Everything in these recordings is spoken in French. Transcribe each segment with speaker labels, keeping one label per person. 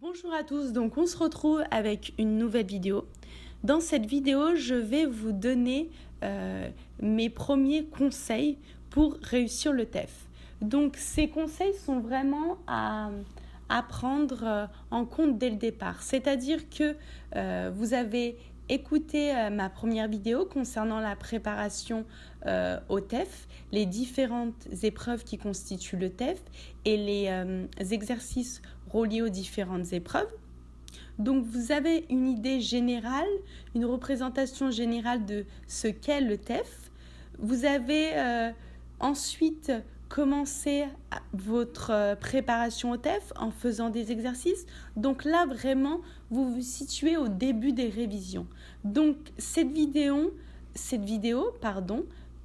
Speaker 1: Bonjour à tous, donc on se retrouve avec une nouvelle vidéo. Dans cette vidéo, je vais vous donner mes premiers conseils pour réussir le TEF. Donc ces conseils sont vraiment à prendre en compte dès le départ. C'est-à-dire que vous avez écouté ma première vidéo concernant la préparation au TEF, les différentes épreuves qui constituent le TEF et les exercices reliés aux différentes épreuves. Donc vous avez une idée générale, une représentation générale de ce qu'est le TEF. Vous avez ensuite commencé votre préparation au TEF en faisant des exercices. Donc là, vraiment, vous vous situez au début des révisions. Donc cette vidéo,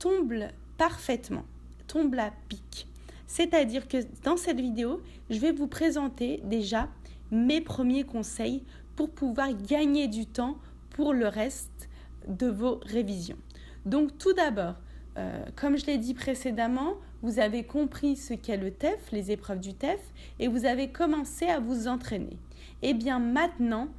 Speaker 1: tombe parfaitement, tombe à pic. C'est-à-dire que dans cette vidéo, je vais vous présenter déjà mes premiers conseils pour pouvoir gagner du temps pour le reste de vos révisions. Donc tout d'abord, comme je l'ai dit précédemment, vous avez compris ce qu'est le TEF, les épreuves du TEF, et vous avez commencé à vous entraîner. Et bien maintenant,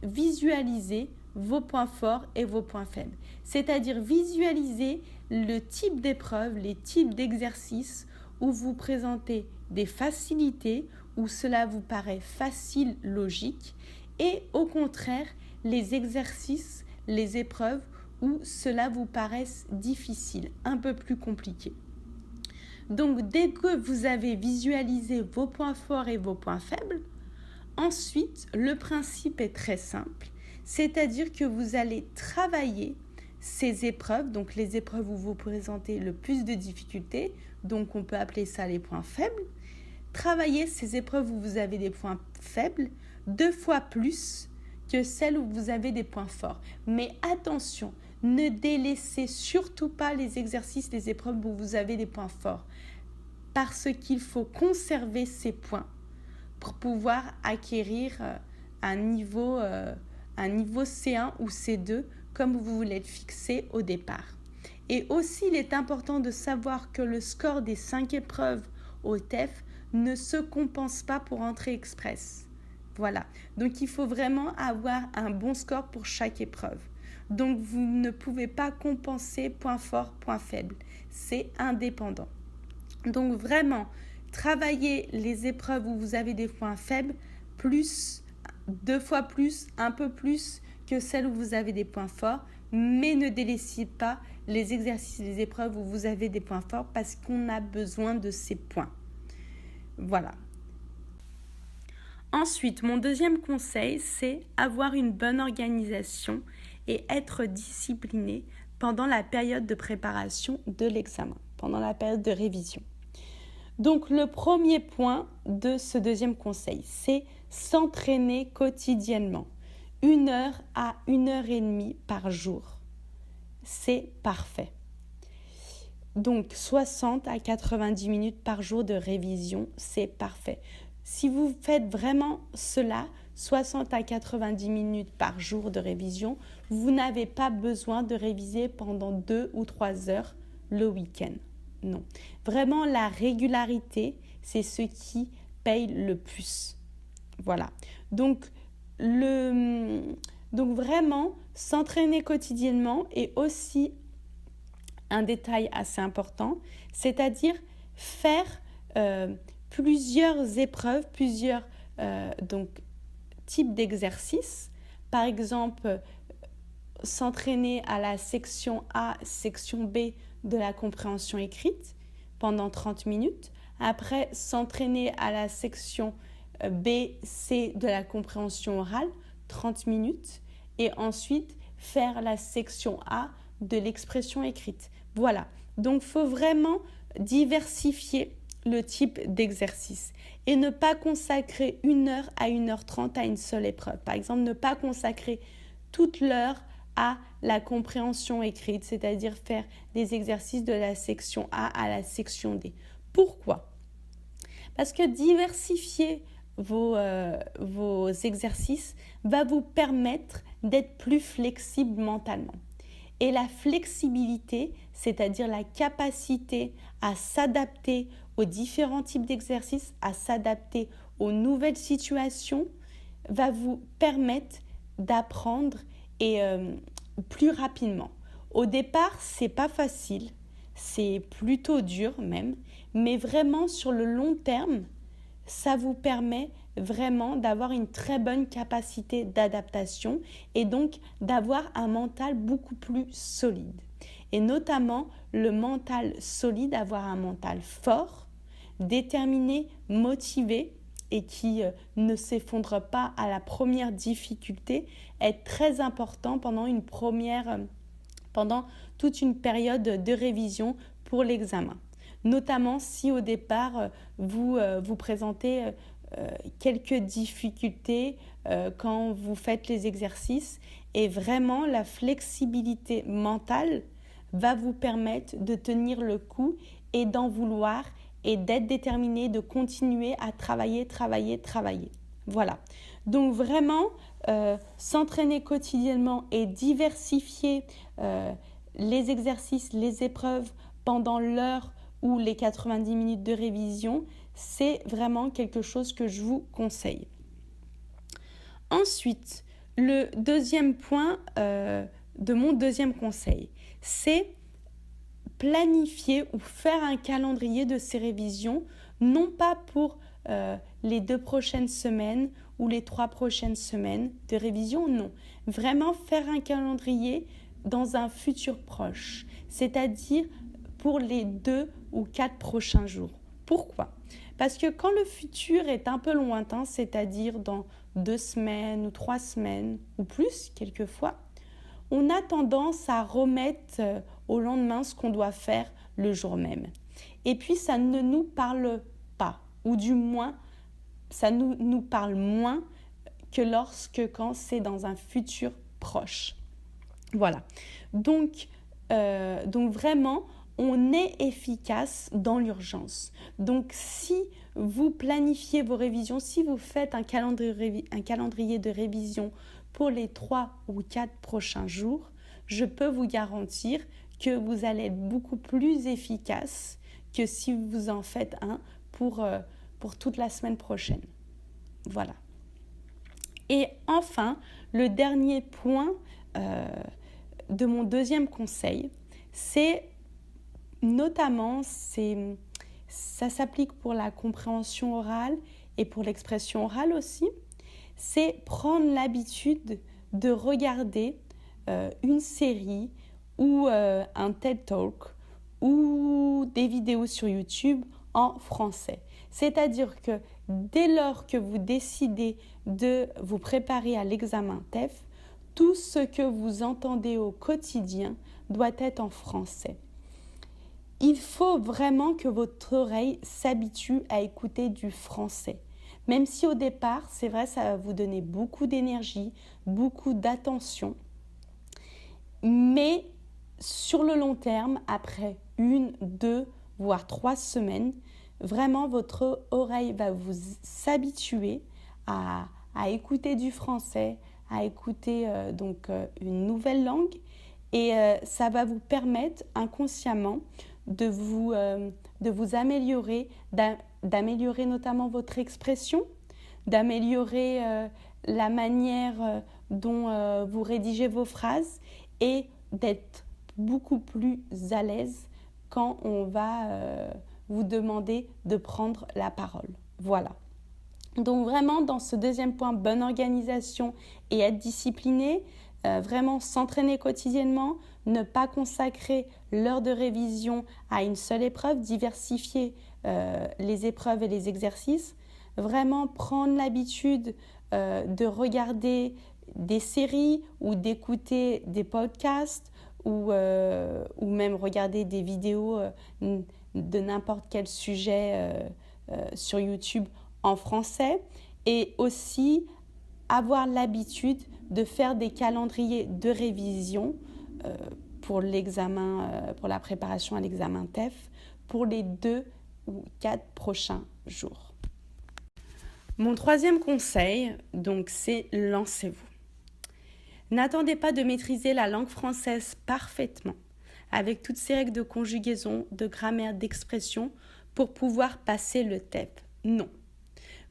Speaker 1: visualisez vos points forts et vos points faibles. C'est-à-dire visualisez le type d'épreuve, les types d'exercices où vous présentez des facilités, où cela vous paraît facile, logique, et au contraire, les exercices, les épreuves où cela vous paraisse difficile, un peu plus compliqué. Donc, dès que vous avez visualisé vos points forts et vos points faibles, ensuite, le principe est très simple, c'est-à-dire que vous allez travailler ces épreuves, donc les épreuves où vous présentez le plus de difficultés, donc on peut appeler ça les points faibles. Travaillez ces épreuves où vous avez des points faibles 2 fois plus que celles où vous avez des points forts. Mais attention, ne délaissez surtout pas les exercices, les épreuves où vous avez des points forts, parce qu'il faut conserver ces points pour pouvoir acquérir un niveau C1 ou C2 comme vous voulez le fixer au départ. Et aussi, il est important de savoir que le score des 5 épreuves au TEF ne se compense pas pour entrer express. Voilà. Donc, il faut vraiment avoir un bon score pour chaque épreuve. Donc, vous ne pouvez pas compenser point fort, point faible. C'est indépendant. Donc, vraiment, travaillez les épreuves où vous avez des points faibles plus, 2 fois plus, un peu plus que celles où vous avez des points forts, mais ne délaissez pas les exercices, les épreuves où vous avez des points forts parce qu'on a besoin de ces points. Voilà. Ensuite, mon deuxième conseil, c'est avoir une bonne organisation et être discipliné pendant la période de préparation de l'examen, pendant la période de révision. Donc, le premier point de ce deuxième conseil, c'est s'entraîner quotidiennement. 1 heure à 1h30 par jour. C'est parfait. Donc, 60 à 90 minutes par jour de révision, c'est parfait. Si vous faites vraiment cela, 60 à 90 minutes par jour de révision, vous n'avez pas besoin de réviser pendant 2 ou 3 heures le week-end. Non. Vraiment, la régularité, c'est ce qui paye le plus. Voilà. Donc vraiment, s'entraîner quotidiennement est aussi un détail assez important, c'est-à-dire faire plusieurs épreuves, plusieurs types d'exercices. Par exemple, s'entraîner à la section A, section B de la compréhension écrite pendant 30 minutes. Après, s'entraîner à la section B, C de la compréhension orale, 30 minutes. Et ensuite, faire la section A de l'expression écrite. Voilà. Donc, il faut vraiment diversifier le type d'exercice et ne pas consacrer 1 heure à 1h30 à une seule épreuve. Par exemple, ne pas consacrer toute l'heure à la compréhension écrite, c'est-à-dire faire des exercices de la section A à la section D. Pourquoi ? Parce que diversifier vos exercices va vous permettre d'être plus flexible mentalement. Et la flexibilité, c'est-à-dire la capacité à s'adapter aux différents types d'exercices, à s'adapter aux nouvelles situations, va vous permettre d'apprendre et plus rapidement. Au départ, c'est pas facile, c'est plutôt dur même, mais vraiment sur le long terme, ça vous permet vraiment d'avoir une très bonne capacité d'adaptation et donc d'avoir un mental beaucoup plus solide. Et notamment le mental solide, avoir un mental fort, déterminé, motivé et qui ne s'effondre pas à la première difficulté est très important pendant toute une période de révision pour l'examen. Notamment si au départ vous présentez quelques difficultés quand vous faites les exercices, et vraiment la flexibilité mentale va vous permettre de tenir le coup et d'en vouloir et d'être déterminé, de continuer à travailler. Voilà. Donc vraiment, s'entraîner quotidiennement et diversifier les exercices, les épreuves pendant l'heure ou les 90 minutes de révision, c'est vraiment quelque chose que je vous conseille. Ensuite, le deuxième point de mon deuxième conseil, c'est planifier ou faire un calendrier de ces révisions, non pas pour les 2 prochaines semaines ou les 3 prochaines semaines de révision, non. Vraiment faire un calendrier dans un futur proche, c'est-à-dire pour les 2 ou 4 prochains jours. Pourquoi ? Parce que quand le futur est un peu lointain, c'est-à-dire dans 2 semaines ou 3 semaines ou plus quelquefois, on a tendance à remettre au lendemain ce qu'on doit faire le jour même. Et puis ça ne nous parle pas, ou du moins ça nous parle moins que quand c'est dans un futur proche. Voilà. Donc vraiment, on est efficace dans l'urgence. Donc si vous planifiez vos révisions, si vous faites un calendrier de révision pour les 3 ou 4 prochains jours, je peux vous garantir que vous allez être beaucoup plus efficace que si vous en faites un pour toute la semaine prochaine. Voilà. Et enfin, le dernier point de mon deuxième conseil, c'est notamment, ça s'applique pour la compréhension orale et pour l'expression orale aussi, c'est prendre l'habitude de regarder une série ou un TED Talk ou des vidéos sur YouTube en français. C'est-à-dire que dès lors que vous décidez de vous préparer à l'examen TEF, tout ce que vous entendez au quotidien doit être en français. Il faut vraiment que votre oreille s'habitue à écouter du français. Même si au départ, c'est vrai, ça va vous donner beaucoup d'énergie, beaucoup d'attention. Mais sur le long terme, après 1, 2, voire 3 semaines, vraiment votre oreille va vous s'habituer à écouter du français, à écouter une nouvelle langue, et ça va vous permettre inconsciemment de vous améliorer, d'améliorer notamment votre expression, d'améliorer la manière dont vous rédigez vos phrases et d'être beaucoup plus à l'aise quand on va vous demander de prendre la parole. Voilà. Donc vraiment, dans ce deuxième point, bonne organisation et être discipliné, vraiment s'entraîner quotidiennement, ne pas consacrer l'heure de révision à une seule épreuve, diversifier les épreuves et les exercices, vraiment prendre l'habitude de regarder des séries ou d'écouter des podcasts ou même regarder des vidéos de n'importe quel sujet sur YouTube en français, et aussi avoir l'habitude de faire des calendriers de révision pour l'examen, pour la préparation à l'examen TEF pour les 2 ou 4 prochains jours. Mon troisième conseil, donc, c'est lancez-vous. N'attendez pas de maîtriser la langue française parfaitement, avec toutes ces règles de conjugaison, de grammaire, d'expression, pour pouvoir passer le TEF. Non.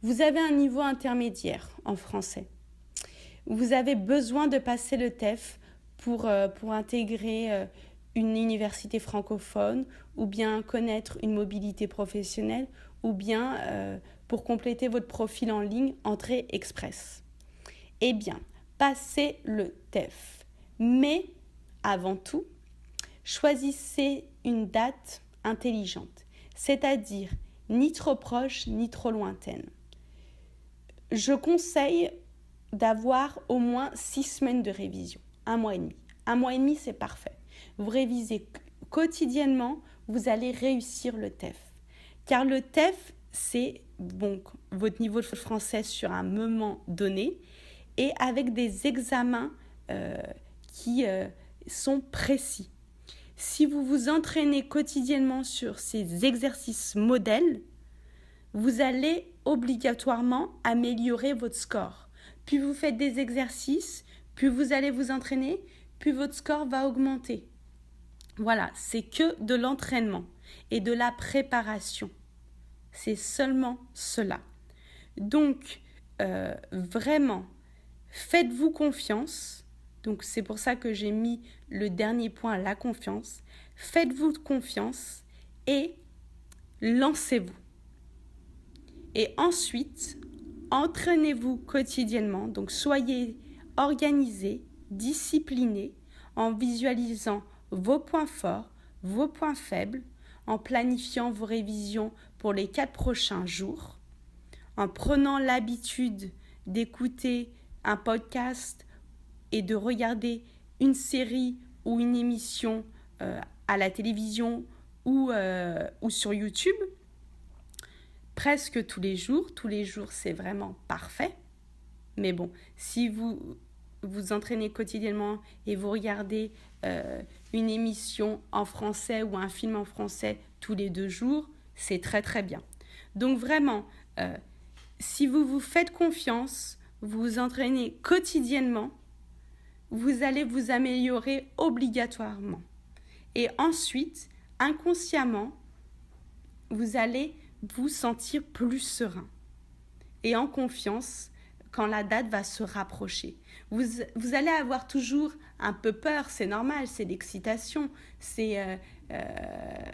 Speaker 1: Vous avez un niveau intermédiaire en français. Vous avez besoin de passer le TEF pour intégrer une université francophone ou bien connaître une mobilité professionnelle ou bien pour compléter votre profil en ligne Entrée Express. Eh bien, passez le TEF. Mais avant tout, choisissez une date intelligente, c'est-à-dire ni trop proche ni trop lointaine. Je conseille d'avoir au moins 6 semaines de révision, 1 mois et demi. 1 mois et demi, c'est parfait. Vous révisez quotidiennement, vous allez réussir le TEF. Car le TEF, c'est donc votre niveau de français sur un moment donné et avec des examens qui sont précis. Si vous vous entraînez quotidiennement sur ces exercices modèles, vous allez obligatoirement améliorer votre score. Plus vous faites des exercices, plus vous allez vous entraîner, plus votre score va augmenter. Voilà, c'est que de l'entraînement et de la préparation. C'est seulement cela. Donc, vraiment, faites-vous confiance. Donc, c'est pour ça que j'ai mis le dernier point, la confiance. Faites-vous confiance et lancez-vous. Et ensuite, entraînez-vous quotidiennement. Donc, soyez organisé, discipliné en visualisant vos points forts, vos points faibles, en planifiant vos révisions pour les 4 prochains jours, en prenant l'habitude d'écouter un podcast et de regarder une série ou une émission à la télévision ou sur YouTube, presque tous les jours. Tous les jours, c'est vraiment parfait. Mais bon, si vous vous entraînez quotidiennement et vous regardez une émission en français ou un film en français tous les 2 jours, c'est très très bien. Donc vraiment, si vous vous faites confiance, vous vous entraînez quotidiennement, vous allez vous améliorer obligatoirement. Et ensuite, inconsciemment, vous allez vous sentir plus serein et en confiance quand la date va se rapprocher. Vous allez avoir toujours un peu peur, c'est normal, c'est l'excitation. C'est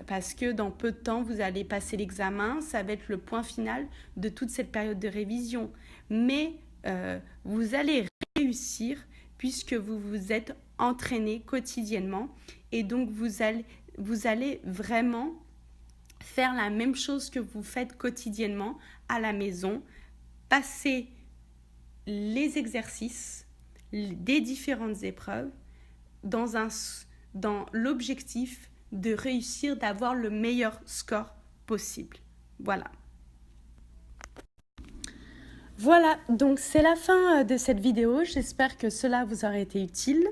Speaker 1: parce que dans peu de temps, vous allez passer l'examen, ça va être le point final de toute cette période de révision. Mais vous allez réussir puisque vous vous êtes entraîné quotidiennement et donc vous allez vraiment faire la même chose que vous faites quotidiennement à la maison, passer les exercices des différentes épreuves dans l'objectif de réussir, d'avoir le meilleur score possible. Voilà, donc c'est la fin de cette vidéo. J'espère que cela vous aura été utile.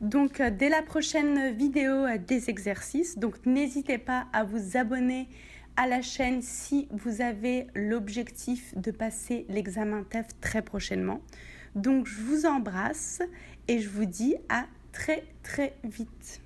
Speaker 1: Donc dès la prochaine vidéo des exercices, donc n'hésitez pas à vous abonner à la chaîne si vous avez l'objectif de passer l'examen TEF très prochainement. Donc je vous embrasse et je vous dis à très très vite.